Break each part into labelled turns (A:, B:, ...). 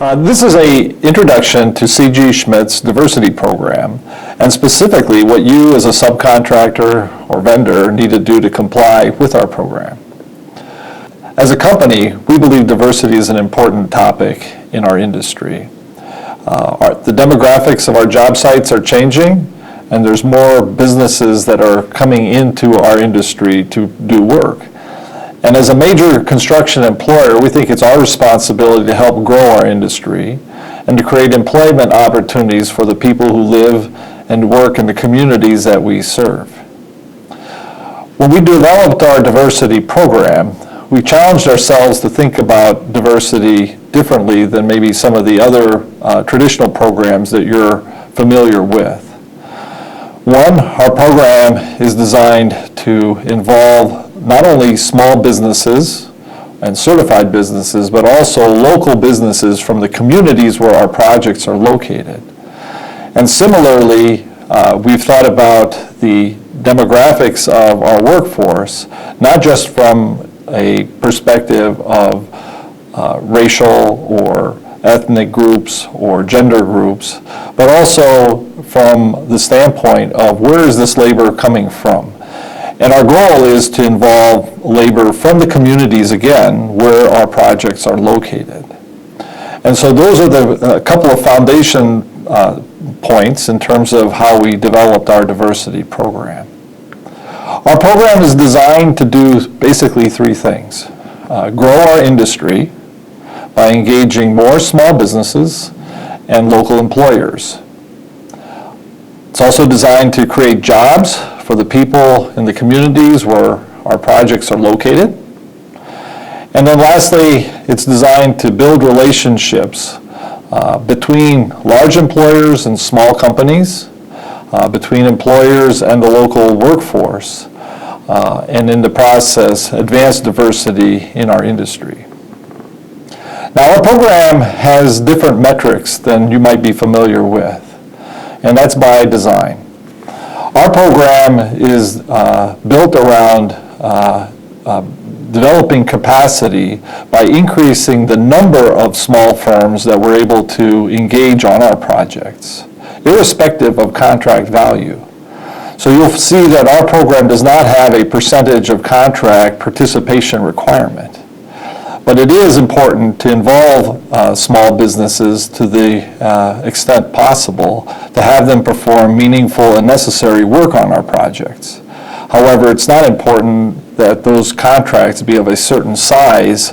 A: This is an introduction to CG Schmidt's diversity program, and specifically what you as a subcontractor or vendor need to do to comply with our program. As a company, we believe diversity is an important topic in our industry. The demographics of our job sites are changing, and there's more businesses that are coming into our industry to do work. And as a major construction employer, we think it's our responsibility to help grow our industry and to create employment opportunities for the people who live and work in the communities that we serve. When we developed our diversity program, we challenged ourselves to think about diversity differently than maybe some of the other traditional programs that you're familiar with. One, our program is designed to involve not only small businesses and certified businesses, but also local businesses from the communities where our projects are located. And similarly, we've thought about the demographics of our workforce, not just from a perspective of racial or ethnic groups or gender groups, but also from the standpoint of where is this labor coming from. And our goal is to involve labor from the communities, again, where our projects are located. And so those are a couple of foundation points in terms of how we developed our diversity program. Our program is designed to do basically three things. Grow our industry by engaging more small businesses and local employers. It's also designed to create jobs for the people in the communities where our projects are located. And then lastly, it's designed to build relationships between large employers and small companies, between employers and the local workforce, and in the process, advance diversity in our industry. Now, our program has different metrics than you might be familiar with, and that's by design. Our program is built around developing capacity by increasing the number of small firms that we're able to engage on our projects, irrespective of contract value. So you'll see that our program does not have a percentage of contract participation requirement. But it is important to involve small businesses to the extent possible to have them perform meaningful and necessary work on our projects. However, it's not important that those contracts be of a certain size,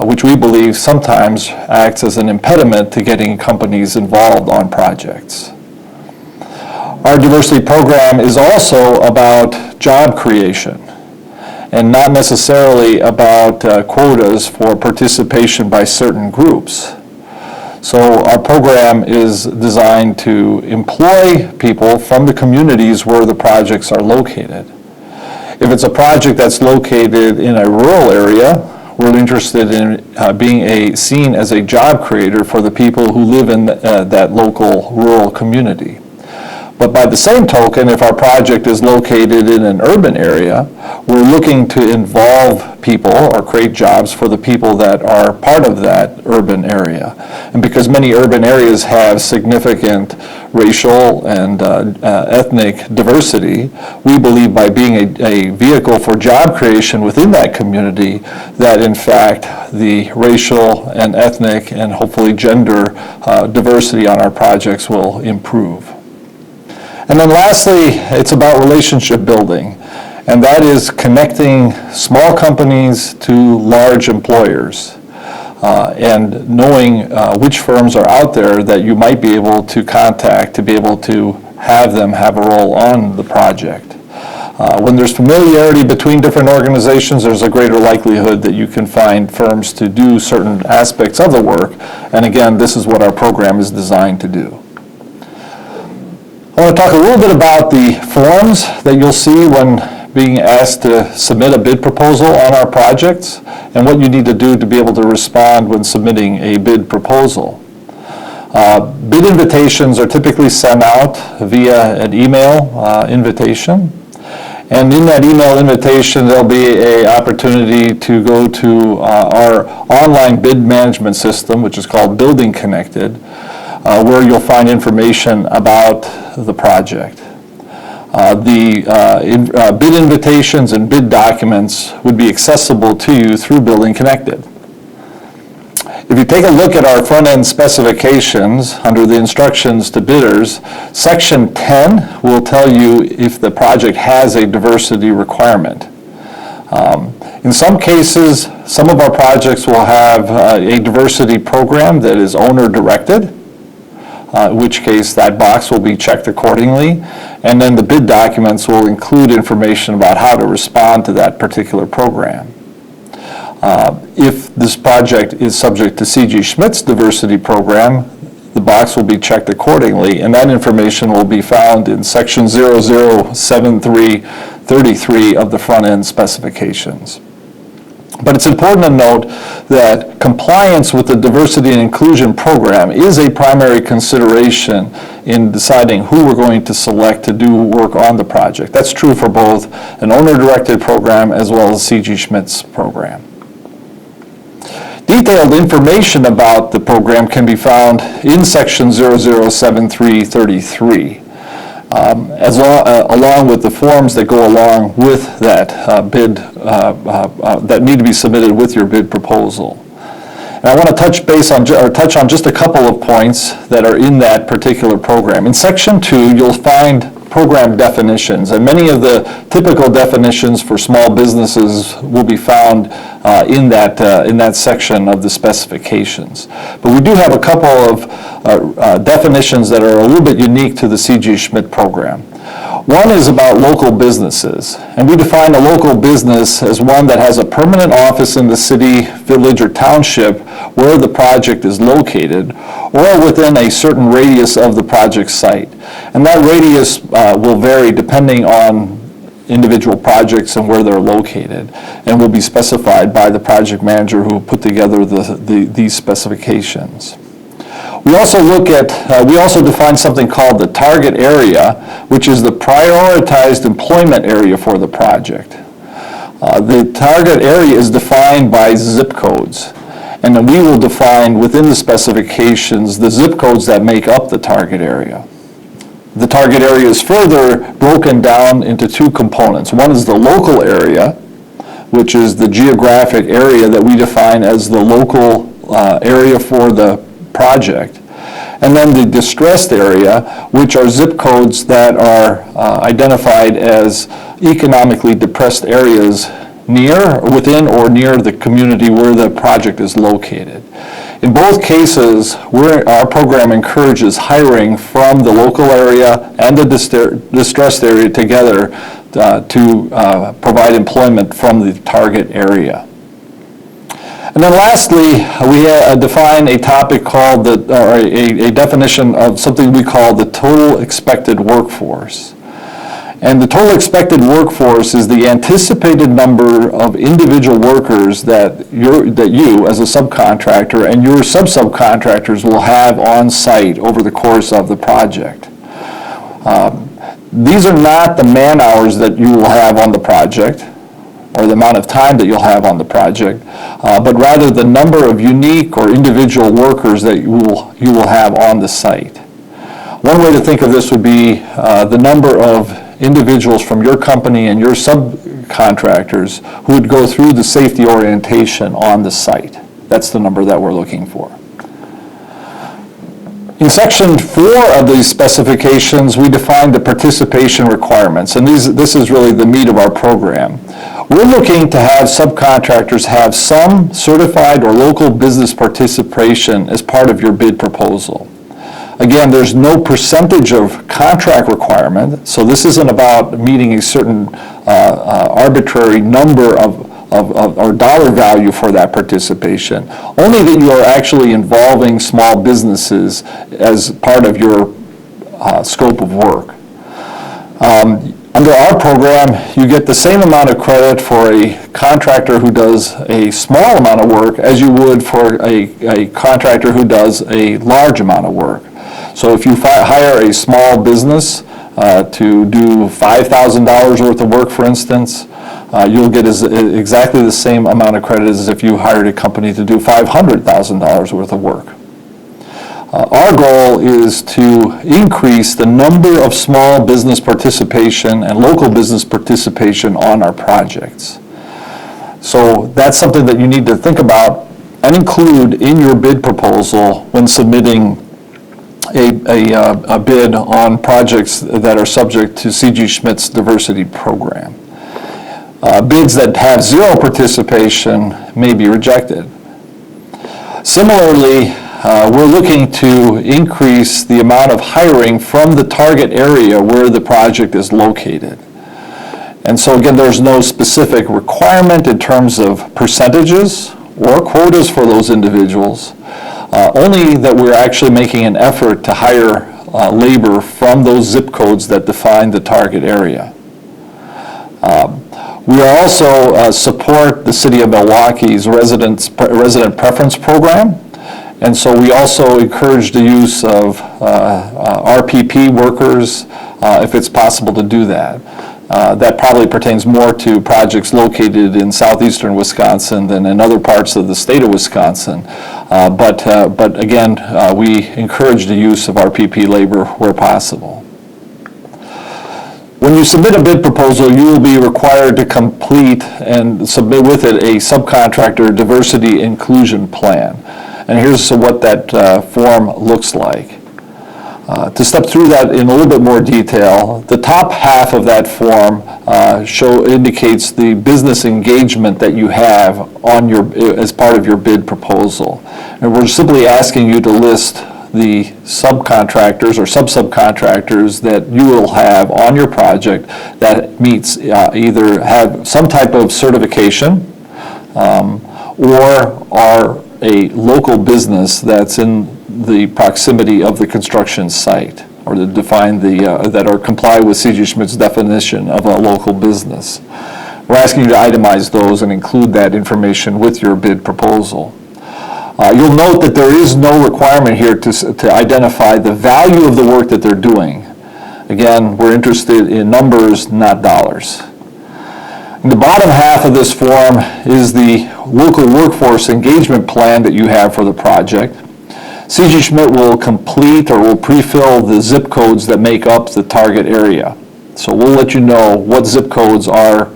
A: which we believe sometimes acts as an impediment to getting companies involved on projects. Our diversity program is also about job creation, and not necessarily about quotas for participation by certain groups. So our program is designed to employ people from the communities where the projects are located. If it's a project that's located in a rural area, we're interested in being seen as a job creator for the people who live in that local rural community. But by the same token, if our project is located in an urban area, we're looking to involve people or create jobs for the people that are part of that urban area. And because many urban areas have significant racial and ethnic diversity, we believe by being a vehicle for job creation within that community, that in fact the racial and ethnic and hopefully gender diversity on our projects will improve. And then lastly, it's about relationship building, and that is connecting small companies to large employers and knowing which firms are out there that you might be able to contact to be able to have them have a role on the project. When there's familiarity between different organizations, there's a greater likelihood that you can find firms to do certain aspects of the work, and again, this is what our program is designed to do. I want to talk a little bit about the forms that you'll see when being asked to submit a bid proposal on our projects and what you need to do to be able to respond when submitting a bid proposal. Bid invitations are typically sent out via an email invitation, And in that email invitation, there'll be an opportunity to go to our online bid management system, which is called Building Connected, where you'll find information about the project. The bid invitations and bid documents would be accessible to you through Building Connected. If you take a look at our front-end specifications under the instructions to bidders, section 10 will tell you if the project has a diversity requirement. In some cases, some of our projects will have a diversity program that is owner-directed, in which case that box will be checked accordingly, and then the bid documents will include information about how to respond to that particular program. If this project is subject to CG Schmidt's diversity program, the box will be checked accordingly, and that information will be found in section 007333 of the front-end specifications. But it's important to note that compliance with the diversity and inclusion program is a primary consideration in deciding who we're going to select to do work on the project. That's true for both an owner-directed program as well as CG Schmidt's program. Detailed information about the program can be found in section 007333, along with the forms that go along with that bid that need to be submitted with your bid proposal. And I want to touch on just a couple of points that are in that particular program. In section 2, you'll find program definitions, and many of the typical definitions for small businesses will be found in that section of the specifications. But we do have a couple of definitions that are a little bit unique to the CG Schmidt program. One is about local businesses, and we define a local business as one that has a permanent office in the city, village, or township where the project is located, or within a certain radius of the project site. And that radius will vary depending on individual projects and where they're located, and will be specified by the project manager who put together these specifications. We also define something called the target area, which is the prioritized employment area for the project. The target area is defined by zip codes, and then we will define within the specifications the zip codes that make up the target area. The target area is further broken down into two components. One is the local area, which is the geographic area that we define as the local area for the project. And then the distressed area, which are zip codes that are identified as economically depressed areas near, within, or near the community where the project is located. In both cases, our program encourages hiring from the local area and the distressed area together to provide employment from the target area. And then lastly, we define a topic called a definition of something we call the total expected workforce. And the total expected workforce is the anticipated number of individual workers that you as a subcontractor and your sub-subcontractors will have on site over the course of the project. These are not the man hours that you will have on the project, or the amount of time that you'll have on the project, but rather the number of unique or individual workers that you will have on the site. One way to think of this would be the number of individuals from your company and your subcontractors who would go through the safety orientation on the site. That's the number that we're looking for. In section 4 of these specifications, we define the participation requirements, and this is really the meat of our program. We're looking to have subcontractors have some certified or local business participation as part of your bid proposal. Again, there's no percentage of contract requirement, so this isn't about meeting a certain arbitrary number or dollar value for that participation. Only that you are actually involving small businesses as part of your scope of work. Under our program, you get the same amount of credit for a contractor who does a small amount of work as you would for a contractor who does a large amount of work. So if you hire a small business, to do $5,000 worth of work, for instance, you'll get exactly the same amount of credit as if you hired a company to do $500,000 worth of work. Our goal is to increase the number of small business participation and local business participation on our projects. So that's something that you need to think about and include in your bid proposal when submitting a bid on projects that are subject to CG Schmidt's diversity program. Bids that have zero participation may be rejected. Similarly, we're looking to increase the amount of hiring from the target area where the project is located. And so again, there's no specific requirement in terms of percentages or quotas for those individuals, only that we're actually making an effort to hire labor from those zip codes that define the target area. We also support the City of Milwaukee's resident preference program. And so we also encourage the use of RPP workers if it's possible to do that. That probably pertains more to projects located in southeastern Wisconsin than in other parts of the state of Wisconsin. But again, we encourage the use of RPP labor where possible. When you submit a bid proposal, you will be required to complete and submit with it a subcontractor diversity inclusion plan. And here's what that form looks like. To step through that in a little bit more detail, the top half of that form indicates the business engagement that you have on as part of your bid proposal. And we're simply asking you to list the subcontractors or sub-subcontractors that you will have on your project that meets either have some type of certification or are a local business that's in the proximity of the construction site, or to define that or comply with CG Schmidt's definition of a local business. We're asking you to itemize those and include that information with your bid proposal. You'll note that there is no requirement here to identify the value of the work that they're doing. Again, we're interested in numbers, not dollars. In the bottom half of this form is the local workforce engagement plan that you have for the project. CG Schmidt will complete or will pre-fill the zip codes that make up the target area. So we'll let you know what zip codes are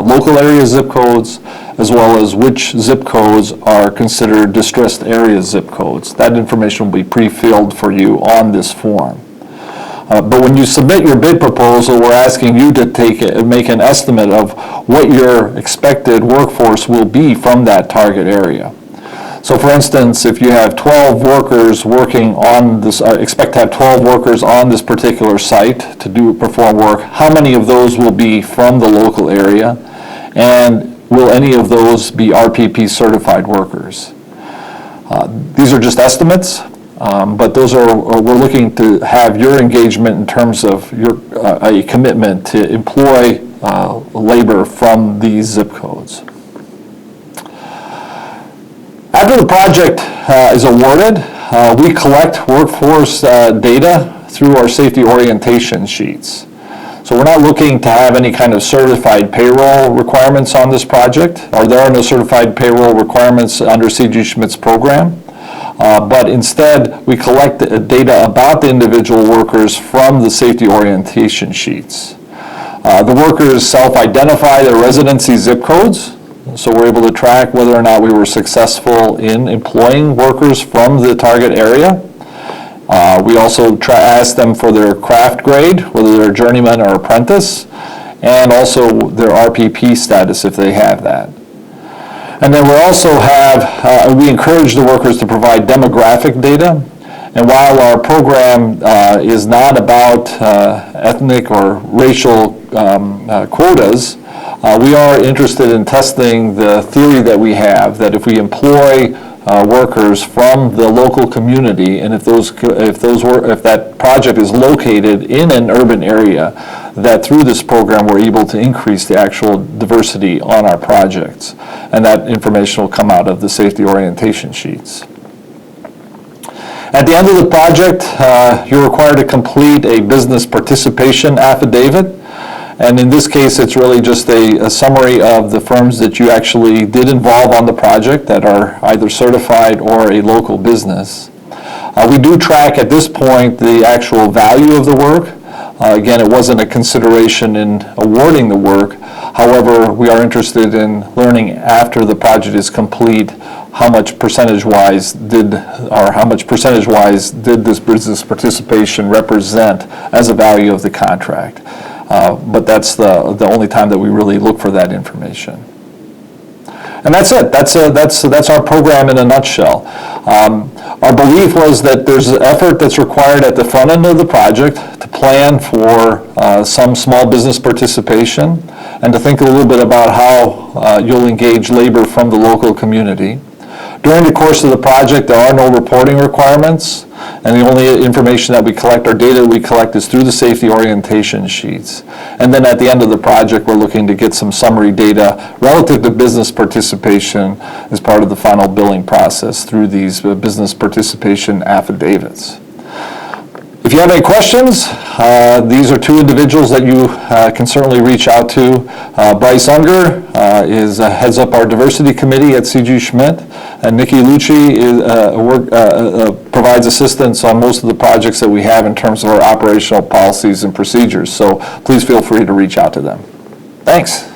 A: local area zip codes, as well as which zip codes are considered distressed area zip codes. That information will be pre-filled for you on this form. But when you submit your bid proposal, we're asking you to make an estimate of what your expected workforce will be from that target area. So for instance, if you have 12 workers working on this, expect to have 12 workers on this particular site to perform work, how many of those will be from the local area? And will any of those be RPP certified workers? These are just estimates. But those we're looking to have your engagement in terms of a commitment to employ labor from these zip codes. After the project is awarded, we collect workforce data through our safety orientation sheets. So we're not looking to have any kind of certified payroll requirements on this project, or there are no certified payroll requirements under CG Schmidt's program. But instead, we collect data about the individual workers from the safety orientation sheets. The workers self-identify their residency zip codes, so we're able to track whether or not we were successful in employing workers from the target area. We also ask them for their craft grade, whether they're journeyman or apprentice, and also their RPP status if they have that. And then we also we encourage the workers to provide demographic data. And while our program is not about ethnic or racial quotas, we are interested in testing the theory that we have that if we employ workers from the local community, and if that project is located in an urban area, that through this program we're able to increase the actual diversity on our projects. And that information will come out of the safety orientation sheets. At the end of the project, you're required to complete a business participation affidavit. And in this case, it's really just a summary of the firms that you actually did involve on the project that are either certified or a local business. We do track at this point the actual value of the work. Again, it wasn't a consideration in awarding the work. However, we are interested in learning after the project is complete how much percentage-wise did this business participation represent as a value of the contract. But that's the only time that we really look for that information. And that's it. That's our program in a nutshell. Our belief was that there's an effort that's required at the front end of the project to plan for some small business participation and to think a little bit about how you'll engage labor from the local community. During the course of the project, there are no reporting requirements, and the only information that we collect, or data we collect, is through the safety orientation sheets. And then at the end of the project, we're looking to get some summary data relative to business participation as part of the final billing process through these business participation affidavits. If you have any questions, these are two individuals that you can certainly reach out to. Bryce Unger heads up our diversity committee at CG Schmidt, and Nikki Lucci provides assistance on most of the projects that we have in terms of our operational policies and procedures. So please feel free to reach out to them. Thanks.